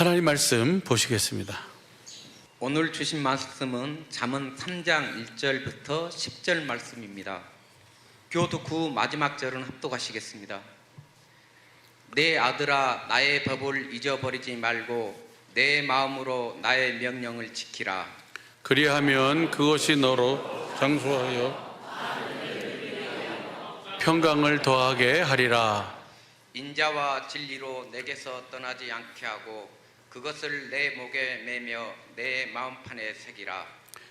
하나님 말씀 보시겠습니다. 오늘 주신 말씀은 잠언 3장 1절부터 10절 말씀입니다. 교독 후 마지막 절은 합독하시겠습니다. 내 아들아, 나의 법을 잊어버리지 말고 내 마음으로 나의 명령을 지키라. 그리하면 그것이 너로 장수하여 평강을 더하게 하리라. 인자와 진리로 내게서 떠나지 않게 하고 그것을 내 목에 매며 내 마음판에 새기라.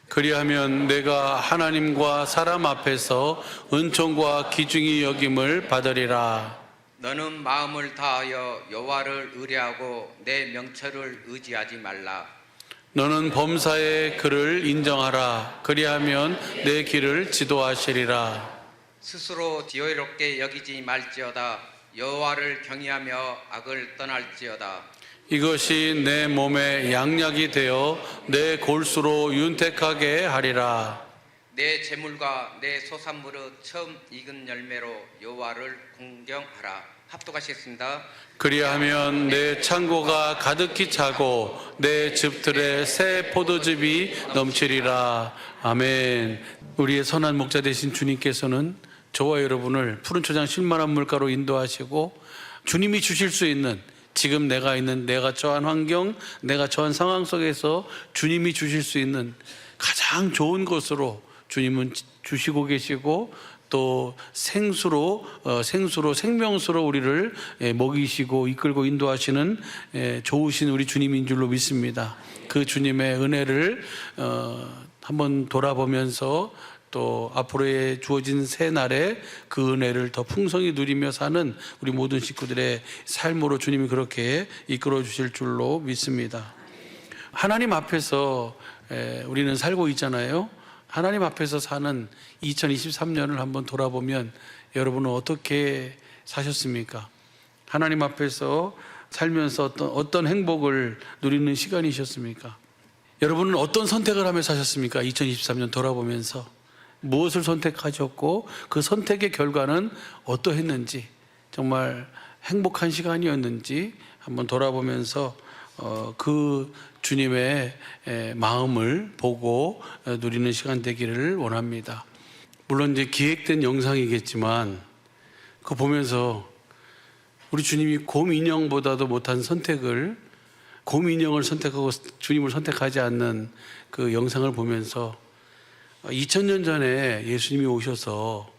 그리하면 내가 하나님과 사람 앞에서 은총과 기중히 여김을 받으리라. 너는 마음을 다하여 여호와를 의뢰하고 내 명철을 의지하지 말라. 너는 범사의 그를 인정하라. 그리하면 내 길을 지도하시리라. 스스로 지혜롭게 여기지 말지어다. 여호와를 경외하며 악을 떠날지어다. 이것이 내 몸에 양약이 되어 내 골수로 윤택하게 하리라. 내 재물과 내 소산물의 처음 익은 열매로 여호와를 공경하라. 합독하시겠습니다. 그리하면 내 창고가 가득히 차고 내 즙들에 새 포도즙이 넘치리라. 아멘. 우리의 선한 목자 되신 주님께서는 저와 여러분을 푸른 초장 실만한 물가로 인도하시고 주님이 주실 수 있는 지금 내가 처한 환경, 내가 처한 상황 속에서 주님이 주실 수 있는 가장 좋은 것으로 주님은 주시고 계시고 또 생수로 생명수로 우리를 먹이시고 이끌고 인도하시는 좋으신 우리 주님인 줄로 믿습니다. 그 주님의 은혜를 한번 돌아보면서 또 앞으로의 주어진 새 날에 그 은혜를 더 풍성히 누리며 사는 우리 모든 식구들의 삶으로 주님이 그렇게 이끌어 주실 줄로 믿습니다. 하나님 앞에서 우리는 살고 있잖아요. 하나님 앞에서 사는 2023년을 한번 돌아보면 여러분은 어떻게 사셨습니까? 하나님 앞에서 살면서 어떤 행복을 누리는 시간이셨습니까? 여러분은 어떤 선택을 하며 사셨습니까? 2023년 돌아보면서 무엇을 선택하셨고 그 선택의 결과는 어떠했는지, 정말 행복한 시간이었는지 한번 돌아보면서 그 주님의 마음을 보고 누리는 시간 되기를 원합니다. 물론 이제 기획된 영상이겠지만 그거 보면서 우리 주님이 곰 인형보다도 못한 선택을, 곰 인형을 선택하고 주님을 선택하지 않는 그 영상을 보면서 2000년 전에 예수님이 오셔서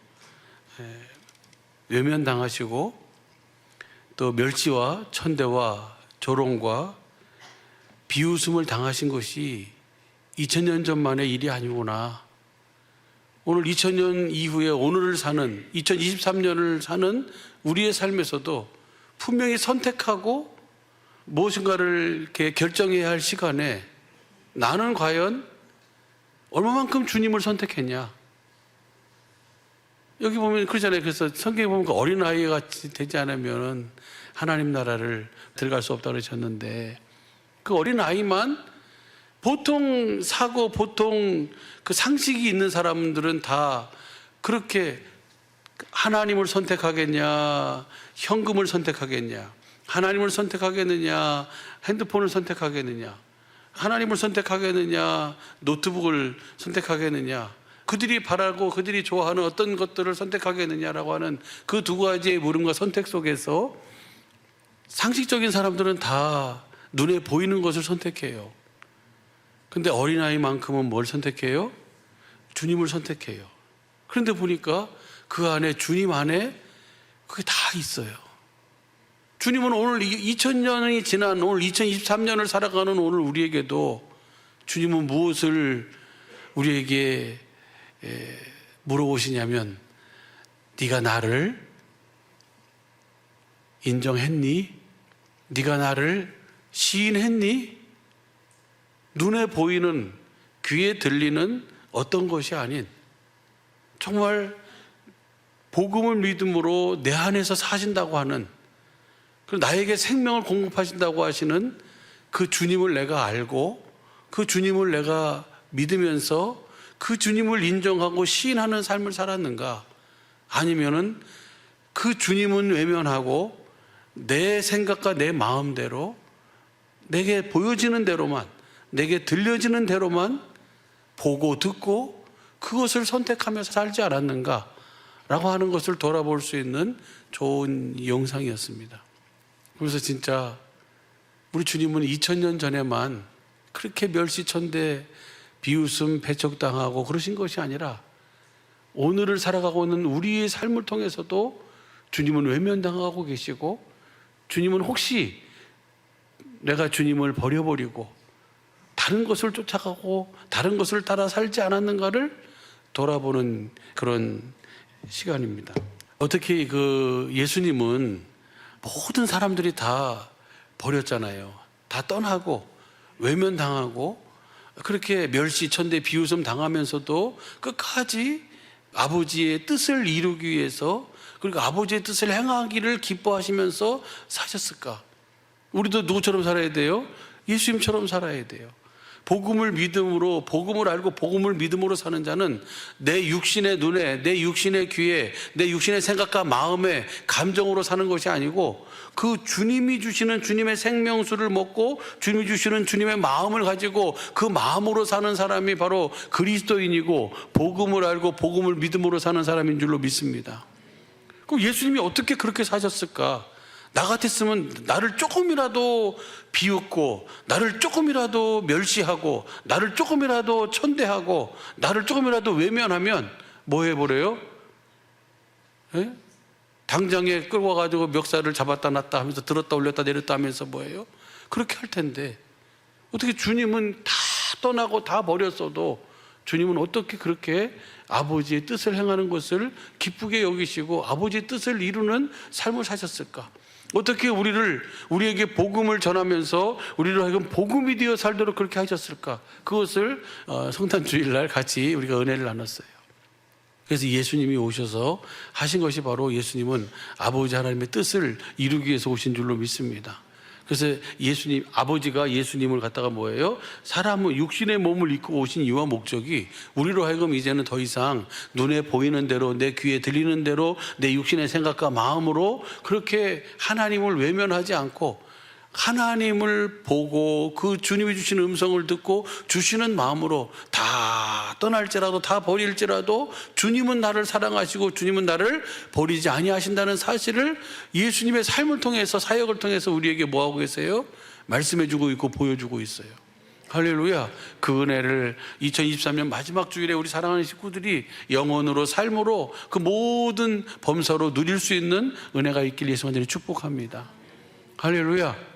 외면당하시고 또 멸시와 천대와 조롱과 비웃음을 당하신 것이 2000년 전만의 일이 아니구나. 오늘 2000년 이후에 오늘을 사는 2023년을 사는 우리의 삶에서도 분명히 선택하고 무엇인가를 이렇게 결정해야 할 시간에 나는 과연 얼마만큼 주님을 선택했냐? 여기 보면 그러잖아요. 그래서 성경에 보면 어린아이 같이 되지 않으면 하나님 나라를 들어갈 수 없다고 그러셨는데 그 어린아이만 보통 사고, 보통 그 상식이 있는 사람들은 다 그렇게 하나님을 선택하겠냐, 현금을 선택하겠냐, 하나님을 선택하겠느냐, 핸드폰을 선택하겠느냐, 하나님을 선택하겠느냐, 노트북을 선택하겠느냐, 그들이 바라고 그들이 좋아하는 어떤 것들을 선택하겠느냐라고 하는 그 두 가지의 물음과 선택 속에서 상식적인 사람들은 다 눈에 보이는 것을 선택해요. 근데 어린아이만큼은 뭘 선택해요? 주님을 선택해요. 그런데 보니까 그 안에, 주님 안에 그게 다 있어요. 주님은 오늘 2000년이 지난 오늘 2023년을 살아가는 오늘 우리에게도 주님은 무엇을 우리에게 물어보시냐면 네가 나를 인정했니? 네가 나를 시인했니? 눈에 보이는, 귀에 들리는 어떤 것이 아닌 정말 복음을 믿음으로 내 안에서 사신다고 하는, 그리고 나에게 생명을 공급하신다고 하시는 그 주님을 내가 알고 그 주님을 내가 믿으면서 그 주님을 인정하고 시인하는 삶을 살았는가? 아니면은 그 주님은 외면하고 내 생각과 내 마음대로 내게 보여지는 대로만, 내게 들려지는 대로만 보고 듣고 그것을 선택하면서 살지 않았는가 라고 하는 것을 돌아볼 수 있는 좋은 영상이었습니다. 그래서 진짜 우리 주님은 2000년 전에만 그렇게 멸시천대 비웃음 배척당하고 그러신 것이 아니라 오늘을 살아가고 있는 우리의 삶을 통해서도 주님은 외면당하고 계시고, 주님은 혹시 내가 주님을 버려버리고 다른 것을 쫓아가고 다른 것을 따라 살지 않았는가를 돌아보는 그런 시간입니다. 어떻게 예수님은 모든 사람들이 다 버렸잖아요. 다 떠나고 외면당하고 그렇게 멸시천대 비웃음 당하면서도 끝까지 아버지의 뜻을 이루기 위해서, 그리고 아버지의 뜻을 행하기를 기뻐하시면서 사셨을까? 우리도 누구처럼 살아야 돼요? 예수님처럼 살아야 돼요. 복음을 믿음으로, 복음을 알고 복음을 믿음으로 사는 자는 내 육신의 눈에, 내 육신의 귀에, 내 육신의 생각과 마음에, 감정으로 사는 것이 아니고 그 주님이 주시는 주님의 생명수를 먹고 주님이 주시는 주님의 마음을 가지고 그 마음으로 사는 사람이 바로 그리스도인이고, 복음을 알고 복음을 믿음으로 사는 사람인 줄로 믿습니다. 그럼 예수님이 어떻게 그렇게 사셨을까? 나 같았으면 나를 조금이라도 비웃고, 나를 조금이라도 멸시하고, 나를 조금이라도 천대하고, 나를 조금이라도 외면하면 뭐 해버려요? 예? 당장에 끌고 와가지고 멱살을 잡았다 놨다 하면서 들었다 올렸다 내렸다 하면서 뭐예요? 그렇게 할 텐데, 어떻게 주님은 다 떠나고 다 버렸어도 주님은 어떻게 그렇게 아버지의 뜻을 행하는 것을 기쁘게 여기시고 아버지의 뜻을 이루는 삶을 사셨을까? 어떻게 우리에게 복음을 전하면서 우리를 하여금 복음이 되어 살도록 그렇게 하셨을까? 그것을 성탄 주일날 같이 우리가 은혜를 나눴어요. 그래서 예수님이 오셔서 하신 것이 바로, 예수님은 아버지 하나님의 뜻을 이루기 위해서 오신 줄로 믿습니다. 그래서 아버지가 예수님을 갖다가 뭐예요? 사람은 육신의 몸을 입고 오신 이유와 목적이 우리로 하여금 이제는 더 이상 눈에 보이는 대로, 내 귀에 들리는 대로, 내 육신의 생각과 마음으로 그렇게 하나님을 외면하지 않고 하나님을 보고 그 주님이 주시는 음성을 듣고 주시는 마음으로 다 떠날지라도, 다 버릴지라도 주님은 나를 사랑하시고 주님은 나를 버리지 아니하신다는 사실을 예수님의 삶을 통해서, 사역을 통해서 우리에게 뭐하고 계세요? 말씀해주고 있고 보여주고 있어요. 할렐루야. 그 은혜를 2023년 마지막 주일에 우리 사랑하는 식구들이 영혼으로, 삶으로, 그 모든 범사로 누릴 수 있는 은혜가 있길 예수 간절히 축복합니다. 할렐루야.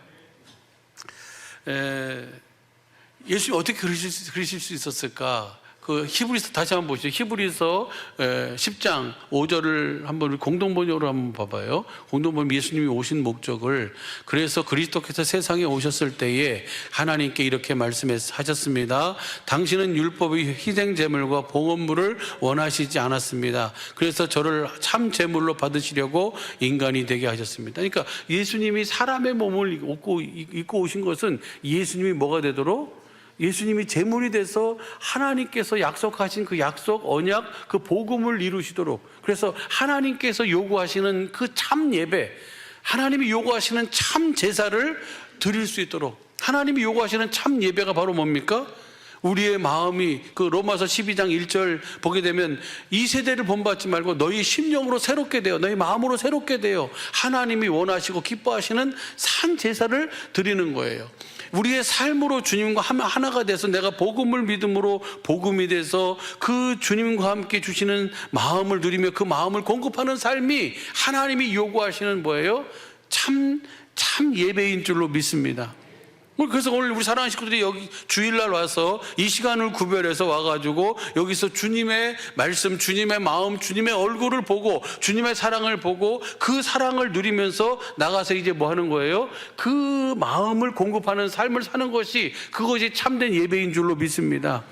예수님이 어떻게 그러실 수 있었을까? 그 히브리서 다시 한번 보시죠. 히브리서 10장 5절을 한번 공동번역으로 한번 봐봐요. 공동번역, 예수님이 오신 목적을, 그래서 그리스도께서 세상에 오셨을 때에 하나님께 이렇게 말씀하셨습니다. 당신은 율법의 희생 제물과 봉헌물을 원하시지 않았습니다. 그래서 저를 참 제물로 받으시려고 인간이 되게 하셨습니다. 그러니까 예수님이 사람의 몸을 입고 오신 것은 예수님이 뭐가 되도록, 예수님이 제물이 돼서 하나님께서 약속하신 그 약속, 언약, 그 복음을 이루시도록, 그래서 하나님께서 요구하시는 그 참 예배, 하나님이 요구하시는 참 제사를 드릴 수 있도록, 하나님이 요구하시는 참 예배가 바로 뭡니까? 우리의 마음이, 그 로마서 12장 1절 보게 되면 이 세대를 본받지 말고 너희 심령으로 새롭게 되어, 너희 마음으로 새롭게 되어 하나님이 원하시고 기뻐하시는 산 제사를 드리는 거예요. 우리의 삶으로 주님과 하나가 돼서 내가 복음을 믿음으로 복음이 돼서 그 주님과 함께 주시는 마음을 누리며 그 마음을 공급하는 삶이 하나님이 요구하시는 뭐예요? 참 예배인 줄로 믿습니다. 그래서 오늘 우리 사랑하는 식구들이 여기 주일날 와서 이 시간을 구별해서 와가지고 여기서 주님의 말씀, 주님의 마음, 주님의 얼굴을 보고 주님의 사랑을 보고 그 사랑을 누리면서 나가서 이제 뭐 하는 거예요? 그 마음을 공급하는 삶을 사는 것이, 그것이 참된 예배인 줄로 믿습니다.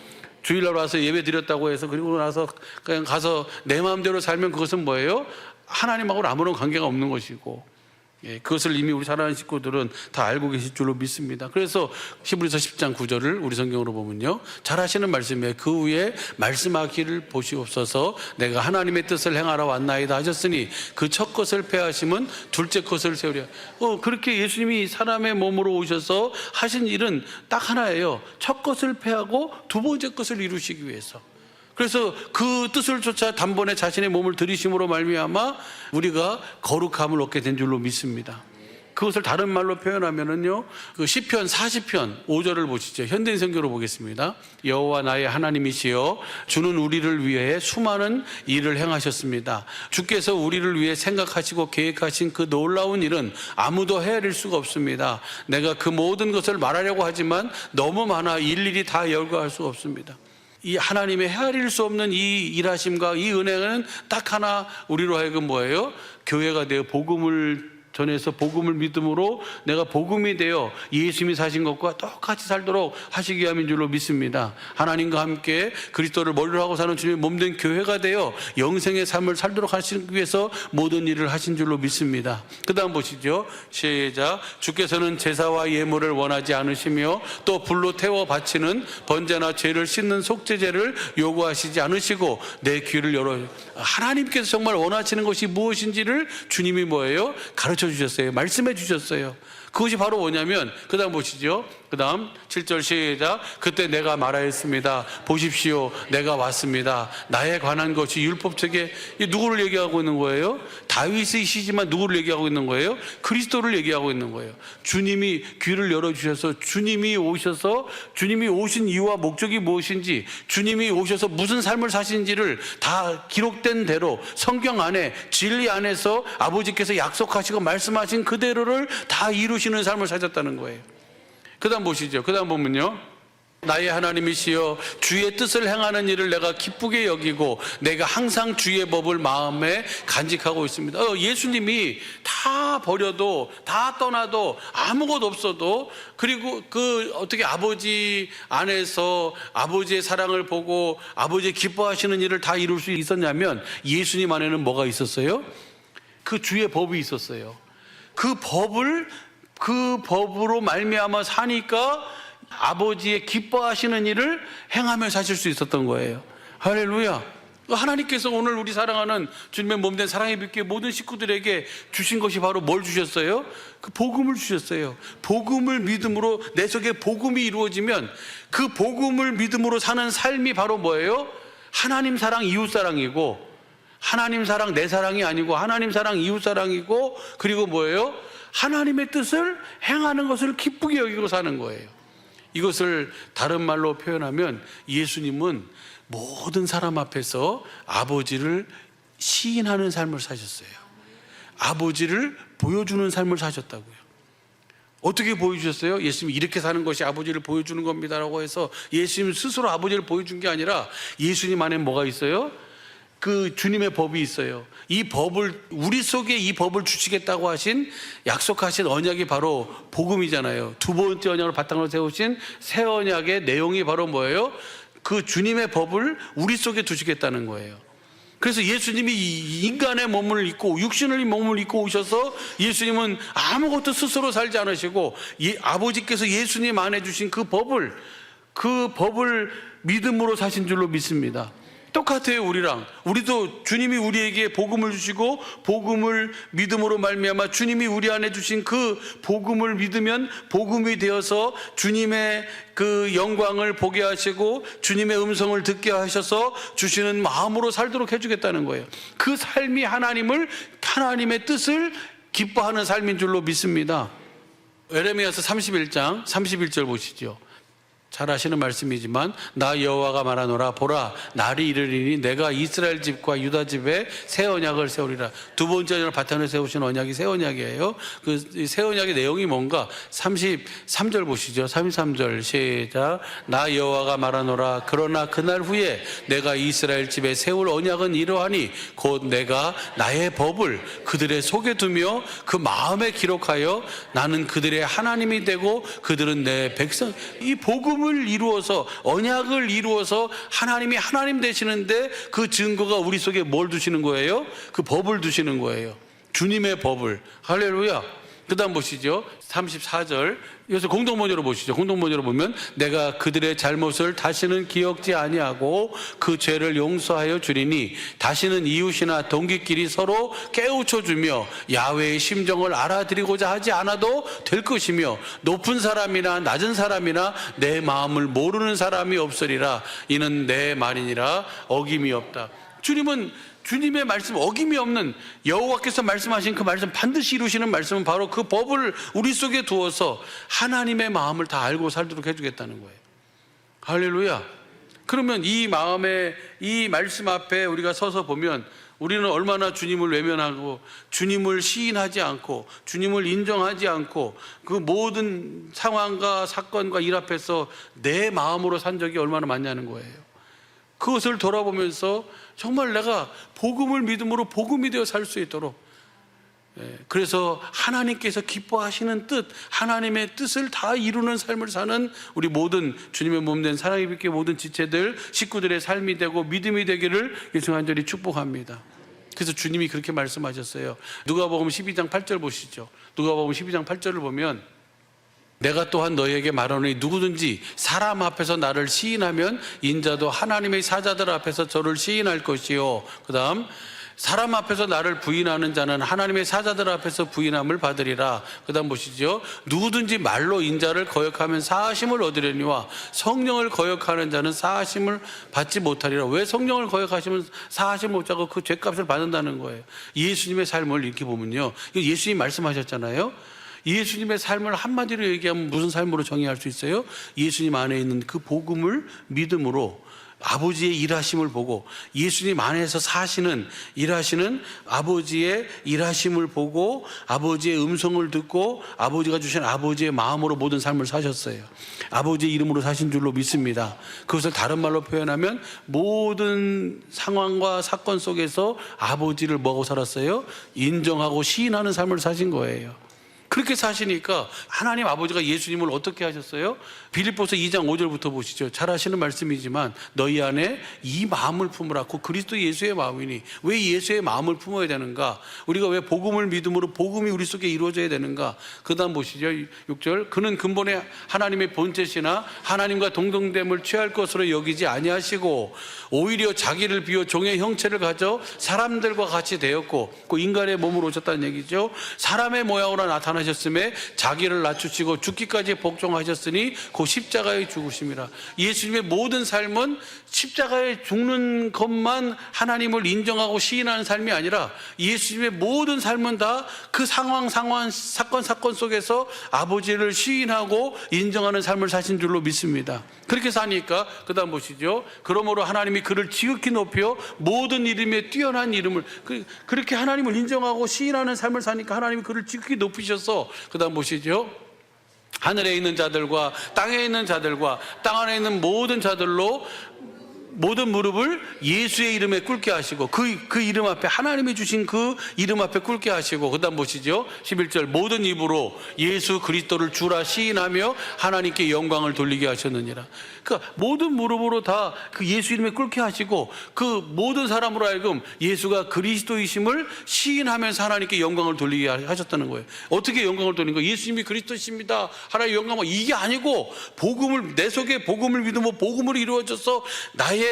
주일날 와서 예배 드렸다고 해서 그리고 나서 그냥 가서 내 마음대로 살면 그것은 뭐예요? 하나님하고는 아무런 관계가 없는 것이고, 그것을 이미 우리 사랑하는 식구들은 다 알고 계실 줄로 믿습니다. 그래서 히브리서 10장 9절을 우리 성경으로 보면요, 잘 하시는 말씀이에요. 그 후에 말씀하기를 보시옵소서. 내가 하나님의 뜻을 행하러 왔나이다 하셨으니 그 첫 것을 폐하심은 둘째 것을 세우려. 그렇게 예수님이 사람의 몸으로 오셔서 하신 일은 딱 하나예요. 첫 것을 폐하고 두 번째 것을 이루시기 위해서. 그래서 그 뜻을 쫓아 단번에 자신의 몸을 들이심으로 말미암아 우리가 거룩함을 얻게 된 줄로 믿습니다. 그것을 다른 말로 표현하면은요, 그 시편 40편 5절을 보시죠. 현대인 성경으로 보겠습니다. 여호와 나의 하나님이시여, 주는 우리를 위해 수많은 일을 행하셨습니다. 주께서 우리를 위해 생각하시고 계획하신 그 놀라운 일은 아무도 헤아릴 수가 없습니다. 내가 그 모든 것을 말하려고 하지만 너무 많아 일일이 다 열거할 수가 없습니다. 이 하나님의 헤아릴 수 없는 이 일하심과 이 은혜는 딱 하나, 우리로 하여금 뭐예요? 교회가 되어 복음을 전해서 복음을 믿음으로 내가 복음이 되어 예수님이 사신 것과 똑같이 살도록 하시기 위함인 줄로 믿습니다. 하나님과 함께 그리스도를 머리로 하고 사는 주님의 몸된 교회가 되어 영생의 삶을 살도록 하시기 위해서 모든 일을 하신 줄로 믿습니다. 그 다음 보시죠. 시작. 주께서는 제사와 예물을 원하지 않으시며 또 불로 태워 바치는 번제나 죄를 씻는 속죄제를 요구하시지 않으시고 내 귀를 열어. 하나님께서 정말 원하시는 것이 무엇인지를 주님이 뭐예요? 가르쳐 주셨어요. 말씀해 주셨어요. 그것이 바로 뭐냐면, 그 다음 보시죠. 그 다음 7절 시작. 그때 내가 말하였습니다. 보십시오, 내가 왔습니다. 나에 관한 것이 율법책에, 누구를 얘기하고 있는 거예요? 다윗이시지만 누구를 얘기하고 있는 거예요? 그리스도를 얘기하고 있는 거예요. 주님이 귀를 열어주셔서 주님이 오셔서 주님이 오신 이유와 목적이 무엇인지, 주님이 오셔서 무슨 삶을 사신지를 다 기록된 대로 성경 안에 진리 안에서 아버지께서 약속하시고 말씀하신 그대로를 다 이루시는 삶을 사셨다는 거예요. 그 다음 보시죠. 그 다음 보면요, 나의 하나님이시여, 주의 뜻을 행하는 일을 내가 기쁘게 여기고 내가 항상 주의 법을 마음에 간직하고 있습니다. 예수님이 다 버려도 다 떠나도 아무것도 없어도, 그리고 어떻게 아버지 안에서 아버지의 사랑을 보고 아버지의 기뻐하시는 일을 다 이룰 수 있었냐면, 예수님 안에는 뭐가 있었어요? 그 주의 법이 있었어요. 그 법으로 말미암아 사니까 아버지의 기뻐하시는 일을 행하며 사실 수 있었던 거예요. 할렐루야. 하나님께서 오늘 우리 사랑하는 주님의 몸된 사랑의 빛교회 모든 식구들에게 주신 것이 바로 뭘 주셨어요? 그 복음을 주셨어요. 복음을 믿음으로, 내 속에 복음이 이루어지면 그 복음을 믿음으로 사는 삶이 바로 뭐예요? 하나님 사랑, 이웃 사랑이고, 하나님 사랑, 내 사랑이 아니고 하나님 사랑, 이웃 사랑이고, 그리고 뭐예요? 하나님의 뜻을 행하는 것을 기쁘게 여기고 사는 거예요. 이것을 다른 말로 표현하면, 예수님은 모든 사람 앞에서 아버지를 시인하는 삶을 사셨어요. 아버지를 보여주는 삶을 사셨다고요. 어떻게 보여주셨어요? 예수님이 이렇게 사는 것이 아버지를 보여주는 겁니다라고 해서 예수님 스스로 아버지를 보여준 게 아니라, 예수님 안에 뭐가 있어요? 그 주님의 법이 있어요. 이 법을, 우리 속에 이 법을 주시겠다고 하신, 약속하신 언약이 바로 복음이잖아요. 두 번째 언약을 바탕으로 세우신 새 언약의 내용이 바로 뭐예요? 그 주님의 법을 우리 속에 두시겠다는 거예요. 그래서 예수님이 인간의 몸을 입고, 육신의 몸을 입고 오셔서 예수님은 아무것도 스스로 살지 않으시고 아버지께서 예수님 안에 주신 그 법을 믿음으로 사신 줄로 믿습니다. 똑같아요. 우리랑. 우리도 주님이 우리에게 복음을 주시고, 복음을 믿음으로 말미암아 주님이 우리 안에 주신 그 복음을 믿으면 복음이 되어서 주님의 그 영광을 보게 하시고 주님의 음성을 듣게 하셔서 주시는 마음으로 살도록 해주겠다는 거예요. 그 삶이 하나님의 뜻을 기뻐하는 삶인 줄로 믿습니다. 에레미야서 31장 31절 보시죠. 잘 아시는 말씀이지만, 나 여호와가 말하노라, 보라 날이 이르리니 내가 이스라엘 집과 유다 집에 새 언약을 세우리라. 두 번째 언약을 바탕으로 세우신 언약이 새 언약이에요. 그 새 언약의 내용이 뭔가 33절 보시죠. 33절 시작. 나 여호와가 말하노라, 그러나 그날 후에 내가 이스라엘 집에 세울 언약은 이러하니 곧 내가 나의 법을 그들의 속에 두며 그 마음에 기록하여 나는 그들의 하나님이 되고 그들은 내 백성. 이 복음을 이루어서, 언약을 이루어서 하나님이 하나님 되시는데, 그 증거가 우리 속에 뭘 두시는 거예요? 그 법을 두시는 거예요. 주님의 법을. 할렐루야. 그 다음 보시죠. 34절. 여기서 공동번역으로 보시죠. 공동번역으로 보면 내가 그들의 잘못을 다시는 기억지 아니하고 그 죄를 용서하여 주리니 다시는 이웃이나 동기끼리 서로 깨우쳐 주며 야훼의 심정을 알아들이고자 하지 않아도 될 것이며 높은 사람이나 낮은 사람이나 내 마음을 모르는 사람이 없으리라. 이는 내 말이니라. 어김이 없다. 주님의 말씀 어김이 없는, 여호와께서 말씀하신 그 말씀 반드시 이루시는 말씀은 바로 그 법을 우리 속에 두어서 하나님의 마음을 다 알고 살도록 해주겠다는 거예요. 할렐루야. 그러면 이 마음에, 이 말씀 앞에 우리가 서서 보면 우리는 얼마나 주님을 외면하고 주님을 시인하지 않고 주님을 인정하지 않고 그 모든 상황과 사건과 일 앞에서 내 마음으로 산 적이 얼마나 많냐는 거예요. 그것을 돌아보면서 정말 내가 복음을 믿음으로 복음이 되어 살 수 있도록, 그래서 하나님께서 기뻐하시는 뜻, 하나님의 뜻을 다 이루는 삶을 사는 우리 모든 주님의 몸된 사랑의 빛의 모든 지체들, 식구들의 삶이 되고 믿음이 되기를 예수 간절히 축복합니다. 그래서 주님이 그렇게 말씀하셨어요. 누가복음 12장 8절 보시죠. 누가복음 12장 8절을 보면 내가 또한 너희에게 말하노니 누구든지 사람 앞에서 나를 시인하면 인자도 하나님의 사자들 앞에서 저를 시인할 것이요. 그 다음 사람 앞에서 나를 부인하는 자는 하나님의 사자들 앞에서 부인함을 받으리라. 그 다음 보시죠. 누구든지 말로 인자를 거역하면 사하심을 얻으려니와 성령을 거역하는 자는 사하심을 받지 못하리라. 왜 성령을 거역하시면 사하심을 못 하고 그 죄값을 받는다는 거예요. 예수님의 삶을 이렇게 보면요, 예수님이 말씀하셨잖아요. 예수님의 삶을 한마디로 얘기하면 무슨 삶으로 정의할 수 있어요? 예수님 안에 있는 그 복음을 믿음으로 아버지의 일하심을 보고 예수님 안에서 사시는 일하시는 아버지의 일하심을 보고 아버지의 음성을 듣고 아버지가 주신 아버지의 마음으로 모든 삶을 사셨어요. 아버지의 이름으로 사신 줄로 믿습니다. 그것을 다른 말로 표현하면 모든 상황과 사건 속에서 아버지를 뭐하고 살았어요? 인정하고 시인하는 삶을 사신 거예요. 그렇게 사시니까 하나님 아버지가 예수님을 어떻게 하셨어요? 빌립보서 2장 5절부터 보시죠. 잘 아시는 말씀이지만 너희 안에 이 마음을 품으라. 그 그리스도 예수의 마음이니. 왜 예수의 마음을 품어야 되는가? 우리가 왜 복음을 믿음으로 복음이 우리 속에 이루어져야 되는가? 그 다음 보시죠. 6절. 그는 근본에 하나님의 본체시나 하나님과 동등됨을 취할 것으로 여기지 아니하시고 오히려 자기를 비워 종의 형체를 가져 사람들과 같이 되었고 그 인간의 몸으로 오셨다는 얘기죠. 사람의 모양으로 나타나셨음에 자기를 낮추시고 죽기까지 복종하셨으니 그 십자가의 죽으심이라. 예수님의 모든 삶은 십자가에 죽는 것만 하나님을 인정하고 시인하는 삶이 아니라 예수님의 모든 삶은 다 그 상황 사건 속에서 아버지를 시인하고 인정하는 삶을 사신 줄로 믿습니다. 그렇게 사니까 그 다음 보시죠. 그러므로 하나님이 그를 지극히 높여 모든 이름에 뛰어난 이름을, 그렇게 하나님을 인정하고 시인하는 삶을 사니까 하나님이 그를 지극히 높이셔서 그 다음 보시죠. 하늘에 있는 자들과 땅에 있는 자들과 땅 안에 있는 모든 자들로 모든 무릎을 예수의 이름에 꿇게 하시고 그 이름 앞에, 하나님이 주신 그 이름 앞에 꿇게 하시고 그 다음 보시죠. 11절. 모든 입으로 예수 그리스도를 주라 시인하며 하나님께 영광을 돌리게 하셨느니라. 그러니까 모든 무릎으로 다 그 예수 이름에 꿇게 하시고 그 모든 사람으로 하여금 예수가 그리스도이심을 시인하면서 하나님께 영광을 돌리게 하셨다는 거예요. 어떻게 영광을 돌리는 거예요? 예수님이 그리스도이십니다, 하나님의 영광을, 이게 아니고 복음을, 내 속에 복음을 믿으면 복음으로 이루어져서 나의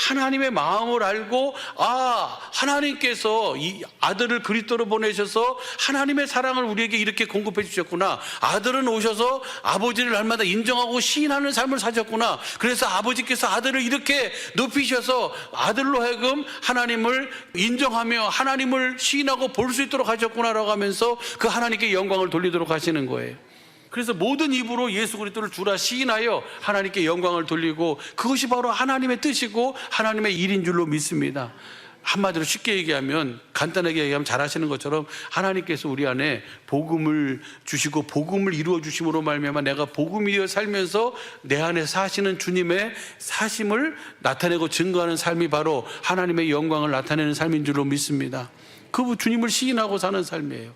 하나님의 마음을 알고, 아, 하나님께서 이 아들을 그리스도로 보내셔서 하나님의 사랑을 우리에게 이렇게 공급해 주셨구나. 아들은 오셔서 아버지를 날마다 인정하고 시인하는 삶을 사셨구나. 그래서 아버지께서 아들을 이렇게 높이셔서 아들로 하여금 하나님을 인정하며 하나님을 시인하고 볼 수 있도록 하셨구나라고 하면서 그 하나님께 영광을 돌리도록 하시는 거예요. 그래서 모든 입으로 예수 그리스도를 주라 시인하여 하나님께 영광을 돌리고, 그것이 바로 하나님의 뜻이고 하나님의 일인 줄로 믿습니다. 한마디로 쉽게 얘기하면, 간단하게 얘기하면 잘 아시는 것처럼 하나님께서 우리 안에 복음을 주시고 복음을 이루어 주심으로 말미암아 내가 복음이여 살면서 내 안에 사시는 주님의 사심을 나타내고 증거하는 삶이 바로 하나님의 영광을 나타내는 삶인 줄로 믿습니다. 그 주님을 시인하고 사는 삶이에요.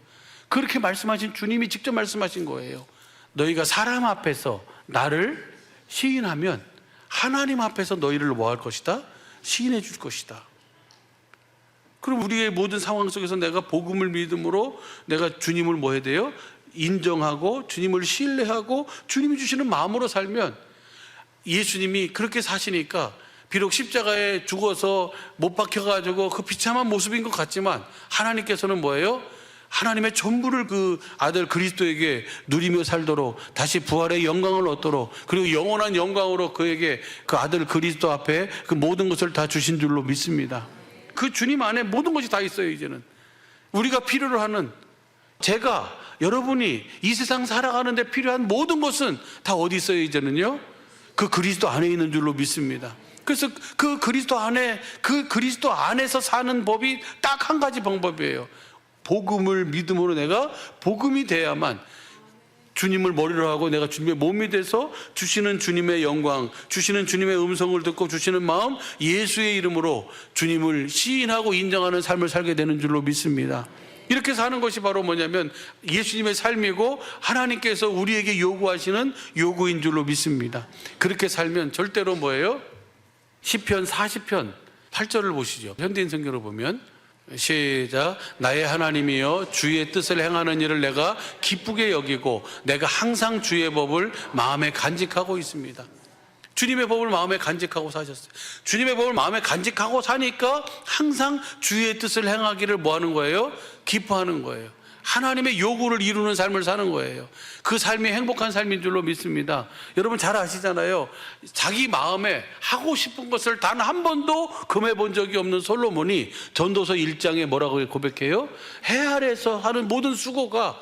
그렇게 말씀하신 주님이 직접 말씀하신 거예요. 너희가 사람 앞에서 나를 시인하면 하나님 앞에서 너희를 뭐 할 것이다? 시인해 줄 것이다. 그럼 우리의 모든 상황 속에서 내가 복음을 믿음으로 내가 주님을 뭐 해야 돼요? 인정하고 주님을 신뢰하고 주님이 주시는 마음으로 살면, 예수님이 그렇게 사시니까 비록 십자가에 죽어서 못 박혀가지고 그 비참한 모습인 것 같지만 하나님께서는 뭐예요? 하나님의 전부를 그 아들 그리스도에게 누리며 살도록, 다시 부활의 영광을 얻도록, 그리고 영원한 영광으로 그에게 그 아들 그리스도 앞에 그 모든 것을 다 주신 줄로 믿습니다. 그 주님 안에 모든 것이 다 있어요. 이제는 우리가 필요로 하는, 제가 여러분이 이 세상 살아가는데 필요한 모든 것은 다 어디 있어요? 이제는요, 그 그리스도 안에 있는 줄로 믿습니다. 그래서 그 그리스도 안에서 사는 법이 딱 한 가지 방법이에요. 복음을 믿음으로 내가 복음이 돼야만, 주님을 머리로 하고 내가 주님의 몸이 돼서 주시는 주님의 영광, 주시는 주님의 음성을 듣고 주시는 마음, 예수의 이름으로 주님을 시인하고 인정하는 삶을 살게 되는 줄로 믿습니다. 이렇게 사는 것이 바로 뭐냐면 예수님의 삶이고 하나님께서 우리에게 요구하시는 요구인 줄로 믿습니다. 그렇게 살면 절대로 뭐예요? 시편 40편 8절을 보시죠. 현대인 성경으로 보면, 시작. 나의 하나님이여, 주의 뜻을 행하는 일을 내가 기쁘게 여기고 내가 항상 주의 법을 마음에 간직하고 있습니다. 주님의 법을 마음에 간직하고 사셨어요. 주님의 법을 마음에 간직하고 사니까 항상 주의 뜻을 행하기를 뭐 하는 거예요? 기뻐하는 거예요. 하나님의 요구를 이루는 삶을 사는 거예요. 그 삶이 행복한 삶인 줄로 믿습니다. 여러분 잘 아시잖아요. 자기 마음에 하고 싶은 것을 단 한 번도 금해 본 적이 없는 솔로몬이 전도서 1장에 뭐라고 고백해요? 해 아래에서 하는 모든 수고가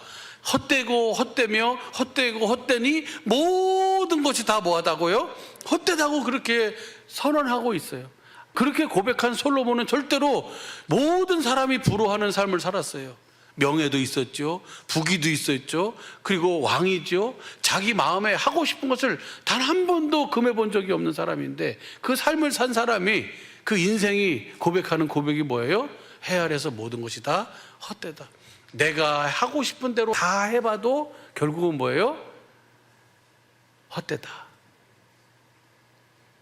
헛되고 헛되며 헛되고 헛되니 모든 것이 다 뭐하다고요? 헛되다고 그렇게 선언하고 있어요. 그렇게 고백한 솔로몬은 절대로 모든 사람이 부러워하는 삶을 살았어요. 명예도 있었죠, 부귀도 있었죠, 그리고 왕이죠. 자기 마음에 하고 싶은 것을 단 한 번도 금해 본 적이 없는 사람인데, 그 삶을 산 사람이, 그 인생이 고백하는 고백이 뭐예요? 해 아래서 모든 것이 다 헛되다. 내가 하고 싶은 대로 다 해봐도 결국은 뭐예요? 헛되다.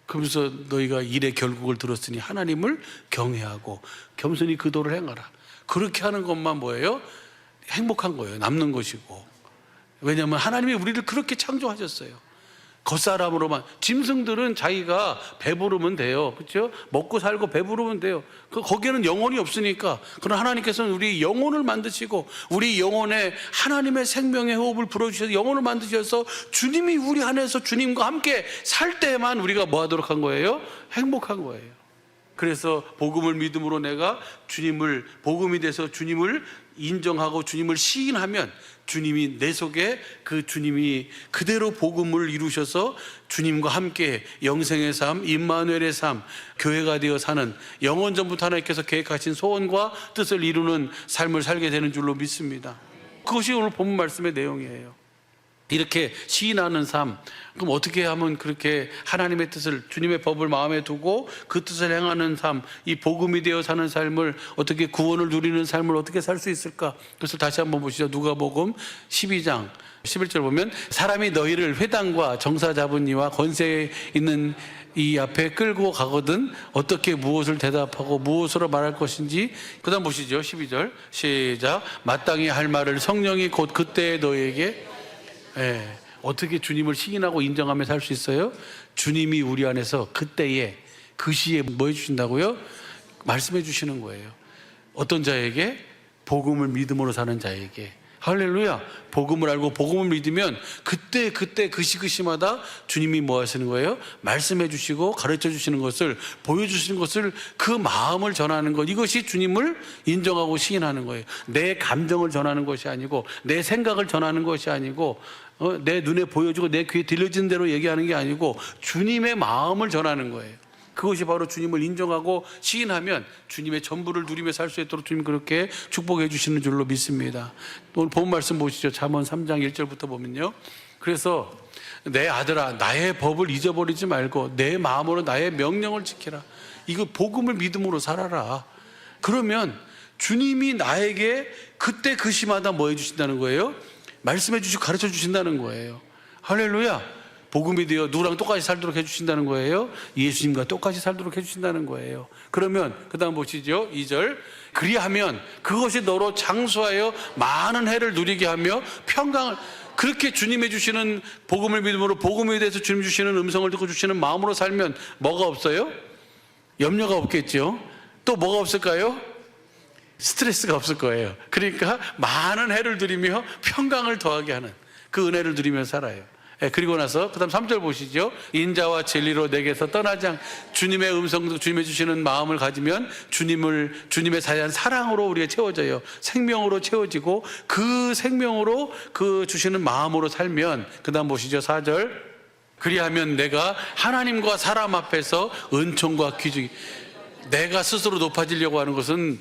그러면서 너희가 일의 결국을 들었으니 하나님을 경외하고 겸손히 그 도를 행하라. 그렇게 하는 것만 뭐예요? 행복한 거예요. 남는 것이고. 왜냐하면 하나님이 우리를 그렇게 창조하셨어요. 겉사람으로만. 짐승들은 자기가 배부르면 돼요. 그렇죠? 먹고 살고 배부르면 돼요. 거기에는 영혼이 없으니까. 그러나 하나님께서는 우리 영혼을 만드시고 우리 영혼에 하나님의 생명의 호흡을 불어주셔서 영혼을 만드셔서 주님이 우리 안에서 주님과 함께 살 때만 우리가 뭐 하도록 한 거예요? 행복한 거예요. 그래서 복음을 믿음으로 내가 주님을, 복음이 돼서 주님을 인정하고 주님을 시인하면 주님이 내 속에, 그 주님이 그대로 복음을 이루셔서 주님과 함께 영생의 삶, 임마누엘의 삶, 교회가 되어 사는, 영원 전부터 하나님께서 계획하신 소원과 뜻을 이루는 삶을 살게 되는 줄로 믿습니다. 그것이 오늘 본문 말씀의 내용이에요. 이렇게 시인하는 삶, 그럼 어떻게 하면 그렇게 하나님의 뜻을, 주님의 법을 마음에 두고 그 뜻을 행하는 삶, 이 복음이 되어 사는 삶을, 어떻게 구원을 누리는 삶을 어떻게 살 수 있을까? 그래서 다시 한번 보시죠. 누가복음 12장 11절 보면, 사람이 너희를 회당과 정사 잡은 이와 권세 있는 이 앞에 끌고 가거든 어떻게 무엇을 대답하고 무엇으로 말할 것인지. 그 다음 보시죠. 12절 시작. 마땅히 할 말을 성령이 곧 그때 너희에게. 어떻게 주님을 시인하고 인정하며 살 수 있어요? 주님이 우리 안에서 그때에, 그 시에 뭐 해주신다고요? 말씀해 주시는 거예요. 어떤 자에게? 복음을 믿음으로 사는 자에게. 할렐루야. 복음을 알고 복음을 믿으면 그때 그 시마다 주님이 뭐 하시는 거예요? 말씀해 주시고 가르쳐 주시는 것을, 보여주시는 것을, 그 마음을 전하는 것, 이것이 주님을 인정하고 시인하는 거예요. 내 감정을 전하는 것이 아니고, 내 생각을 전하는 것이 아니고, 내 눈에 보여주고 내 귀에 들려진 대로 얘기하는 게 아니고 주님의 마음을 전하는 거예요. 그것이 바로 주님을 인정하고 시인하면 주님의 전부를 누리며 살 수 있도록 주님 그렇게 축복해 주시는 줄로 믿습니다. 오늘 본 말씀 보시죠. 잠언 3장 1절부터 보면요, 그래서 내 아들아, 나의 법을 잊어버리지 말고 내 마음으로 나의 명령을 지키라. 이거 복음을 믿음으로 살아라. 그러면 주님이 나에게 그때 그 시마다 뭐 해주신다는 거예요? 말씀해 주시고 가르쳐 주신다는 거예요. 할렐루야. 복음이 되어 누구랑 똑같이 살도록 해주신다는 거예요. 예수님과 똑같이 살도록 해주신다는 거예요. 그러면 그 다음 보시죠. 2절. 그리하면 그것이 너로 장수하여 많은 해를 누리게 하며 평강을, 그렇게 주님이 주시는 복음을 믿음으로 복음에 대해서 주님 주시는 음성을 듣고 주시는 마음으로 살면 뭐가 없어요? 염려가 없겠죠. 또 뭐가 없을까요? 스트레스가 없을 거예요. 그러니까 많은 해를 누리며 평강을 더하게 하는 그 은혜를 누리며 살아요. 그리고 나서 그 다음 3절 보시죠. 인자와 진리로 내게서 떠나지 않, 주님의 음성, 주님의 주시는 마음을 가지면 주님의 자연 사랑으로 우리가 채워져요. 생명으로 채워지고 그 생명으로 그 주시는 마음으로 살면, 그 다음 보시죠. 4절. 그리하면 내가 하나님과 사람 앞에서 은총과 귀중이, 내가 스스로 높아지려고 하는 것은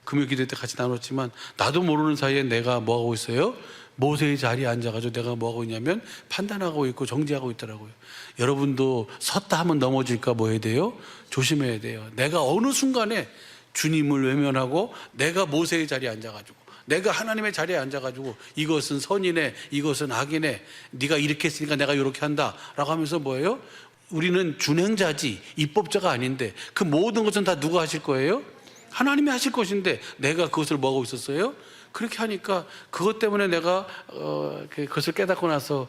금요 기도 때 같이 나눴지만, 나도 모르는 사이에 내가 뭐하고 있어요? 모세의 자리에 앉아가지고 내가 뭐하고 있냐면 판단하고 있고 정지하고 있더라고요. 여러분도 섰다 하면 넘어질까 뭐 해야 돼요? 조심해야 돼요. 내가 어느 순간에 주님을 외면하고 내가 모세의 자리에 앉아가지고, 내가 하나님의 자리에 앉아가지고 이것은 선이네, 이것은 악이네, 네가 이렇게 했으니까 내가 이렇게 한다 라고 하면서 뭐예요? 우리는 준행자지 입법자가 아닌데 그 모든 것은 다 누가 하실 거예요? 하나님이 하실 것인데 내가 그것을 뭐하고 있었어요? 그렇게 하니까 그것 때문에 내가 그것을 깨닫고 나서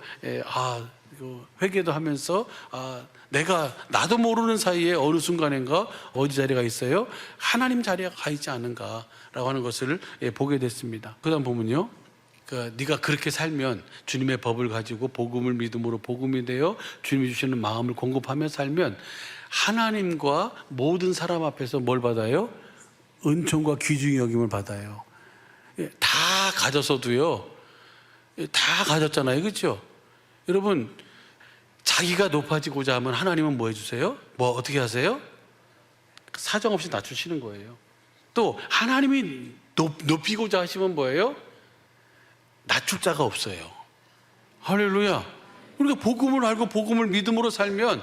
회개도 하면서 내가 나도 모르는 사이에 어느 순간인가 어디 자리가 있어요? 하나님 자리에 가 있지 않은가라고 하는 것을 보게 됐습니다. 그 다음 보면요, 네가 그렇게 살면, 주님의 법을 가지고 복음을 믿음으로 복음이 되어 주님이 주시는 마음을 공급하며 살면 하나님과 모든 사람 앞에서 뭘 받아요? 은총과 귀중히 여김을 받아요. 다 가졌어도요, 다 가졌잖아요. 그렇죠? 여러분, 자기가 높아지고자 하면 하나님은 뭐 해주세요? 뭐 어떻게 하세요? 사정없이 낮추시는 거예요. 또 하나님이 높이고자 하시면 뭐예요? 낮출 자가 없어요. 할렐루야. 우리가 복음을 알고 복음을 믿음으로 살면,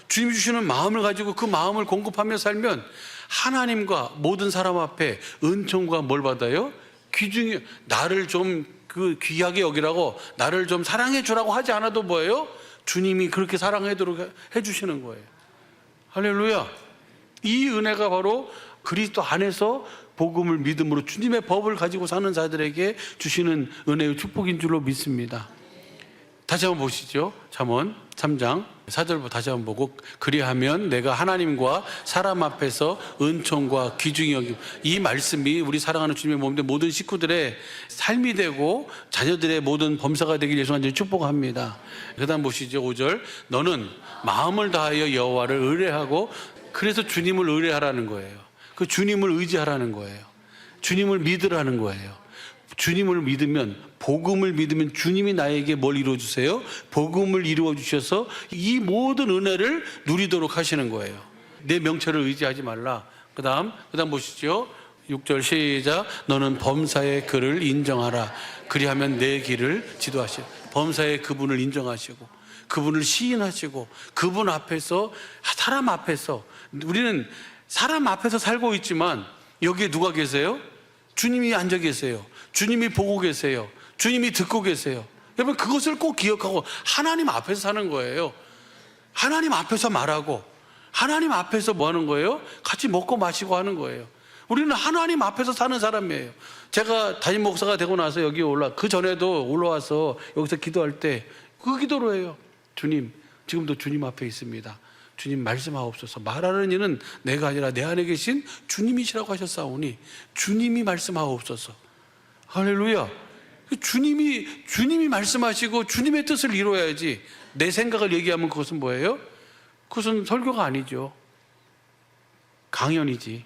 주님이 주시는 마음을 가지고 그 마음을 공급하며 살면 하나님과 모든 사람 앞에 은총과 뭘 받아요? 귀중히, 나를 좀 귀하게 여기라고, 나를 좀 사랑해 주라고 하지 않아도 뭐예요? 주님이 그렇게 사랑하도록 해주시는 거예요. 할렐루야. 이 은혜가 바로 그리스도 안에서 복음을 믿음으로 주님의 법을 가지고 사는 자들에게 주시는 은혜의 축복인 줄로 믿습니다. 다시 한번 보시죠. 잠언 3장 4절부터 다시 한번 보고, 그리하면 내가 하나님과 사람 앞에서 은총과 귀중히 여김, 이 말씀이 우리 사랑하는 주님의 몸인데 모든 식구들의 삶이 되고 자녀들의 모든 범사가 되길 예수 완전히 축복합니다. 그 다음 보시죠. 5절. 너는 마음을 다하여 여호와를 의뢰하고, 그래서 주님을 의뢰하라는 거예요. 그 주님을 의지하라는 거예요. 주님을 믿으라는 거예요. 주님을 믿으면, 복음을 믿으면 주님이 나에게 뭘 이루어주세요? 복음을 이루어주셔서 이 모든 은혜를 누리도록 하시는 거예요. 내 명철을 의지하지 말라. 그 다음 보시죠. 6절 시작. 너는 범사의 그를 인정하라. 그리하면 내 길을 지도하시라. 범사의 그분을 인정하시고 그분을 시인하시고 그분 앞에서, 사람 앞에서, 우리는 사람 앞에서 살고 있지만 여기에 누가 계세요? 주님이 앉아 계세요. 주님이 보고 계세요. 주님이 듣고 계세요. 여러분, 그것을 꼭 기억하고 하나님 앞에서 사는 거예요. 하나님 앞에서 말하고 하나님 앞에서 뭐 하는 거예요? 같이 먹고 마시고 하는 거예요. 우리는 하나님 앞에서 사는 사람이에요. 제가 담임 목사가 되고 나서 여기 그 전에도 올라와서 여기서 기도할 때 그 기도로 해요. 주님, 지금도 주님 앞에 있습니다. 주님 말씀하옵소서. 말하는 이는 내가 아니라 내 안에 계신 주님이시라고 하셨사오니 주님이 말씀하옵소서. 할렐루야. 주님이 말씀하시고 주님의 뜻을 이루어야지 내 생각을 얘기하면 그것은 뭐예요? 그것은 설교가 아니죠. 강연이지.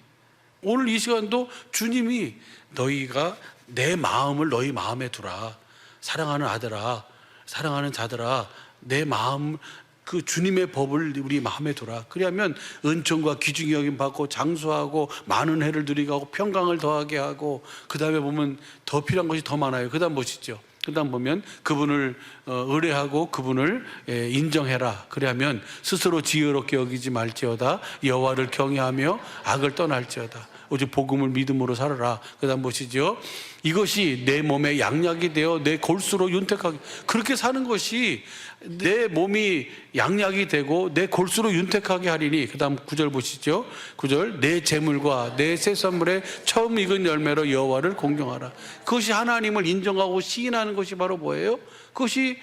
오늘 이 시간도 주님이 너희가 내 마음을 너희 마음에 두라. 사랑하는 아들아, 사랑하는 자들아, 내 마음, 그 주님의 법을 우리 마음에 두라. 그러면 은총과 귀중히 여김 받고 장수하고 많은 해를 누리게 하고 평강을 더하게 하고, 그 다음에 보면 더 필요한 것이 더 많아요. 그 다음 보시죠. 그 다음 보면 그분을 의뢰하고 그분을 인정해라. 그러면 스스로 지혜롭게 여기지 말지어다. 여호와를 경외하며 악을 떠날지어다. 오직 복음을 믿음으로 살아라. 그 다음 보시죠. 이것이 내 몸에 양약이 되어 내 골수로 윤택하게, 그렇게 사는 것이 내 몸이 양약이 되고 내 골수로 윤택하게 하리니. 그 다음 9절 보시죠. 9절, 내 재물과 내 새선물의 처음 익은 열매로 여호와를 공경하라. 그것이 하나님을 인정하고 시인하는 것이 바로 뭐예요? 그것이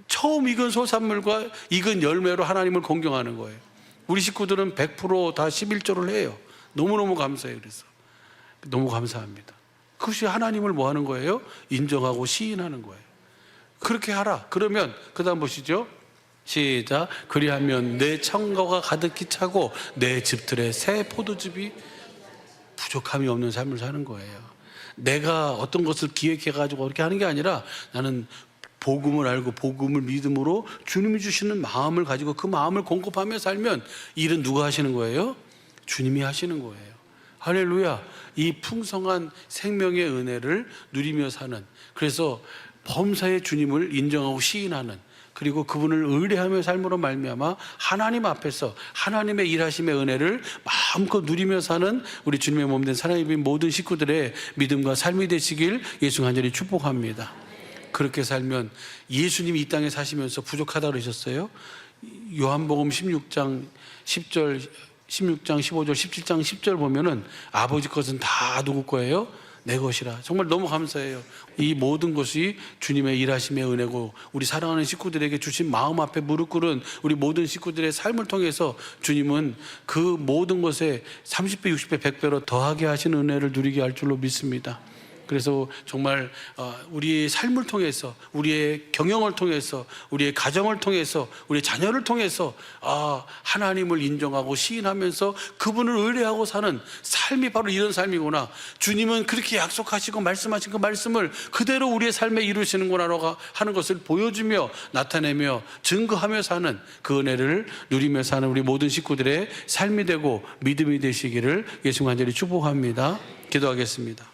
처음 익은 소산물과 익은 열매로 하나님을 공경하는 거예요. 우리 식구들은 100% 다 11조를 해요. 너무너무 감사해요. 그래서 너무 감사합니다. 그것이 하나님을 뭐 하는 거예요? 인정하고 시인하는 거예요. 그렇게 하라. 그러면 그 다음 보시죠. 시작. 그리하면 내 창고가 가득히 차고 내 집들의 새 포도즙이 부족함이 없는 삶을 사는 거예요. 내가 어떤 것을 기획해가지고 그렇게 하는 게 아니라 나는 복음을 알고 복음을 믿음으로 주님이 주시는 마음을 가지고 그 마음을 공급하며 살면 일은 누가 하시는 거예요? 주님이 하시는 거예요. 할렐루야. 이 풍성한 생명의 은혜를 누리며 사는, 그래서 범사의 주님을 인정하고 시인하는, 그리고 그분을 의뢰하며 삶으로 말미암아 하나님 앞에서 하나님의 일하심의 은혜를 마음껏 누리며 사는 우리 주님의 몸된 사랑의 모든 식구들의 믿음과 삶이 되시길 예수 간절히 축복합니다. 그렇게 살면, 예수님이 이 땅에 사시면서 부족하다 그러셨어요. 요한복음 16장 10절, 16장 15절, 17장 10절 보면은 아버지 것은 다 누구 거예요? 내 것이라. 정말 너무 감사해요. 이 모든 것이 주님의 일하심의 은혜고, 우리 사랑하는 식구들에게 주신 마음 앞에 무릎 꿇은 우리 모든 식구들의 삶을 통해서 주님은 그 모든 것에 30배, 60배, 100배로 더하게 하신 은혜를 누리게 할 줄로 믿습니다. 그래서 정말 우리의 삶을 통해서, 우리의 경영을 통해서, 우리의 가정을 통해서, 우리의 자녀를 통해서 하나님을 인정하고 시인하면서 그분을 의뢰하고 사는 삶이 바로 이런 삶이구나. 주님은 그렇게 약속하시고 말씀하신 그 말씀을 그대로 우리의 삶에 이루시는구나 하는 것을 보여주며 나타내며 증거하며 사는 그 은혜를 누리며 사는 우리 모든 식구들의 삶이 되고 믿음이 되시기를 예수 간절히 축복합니다. 기도하겠습니다.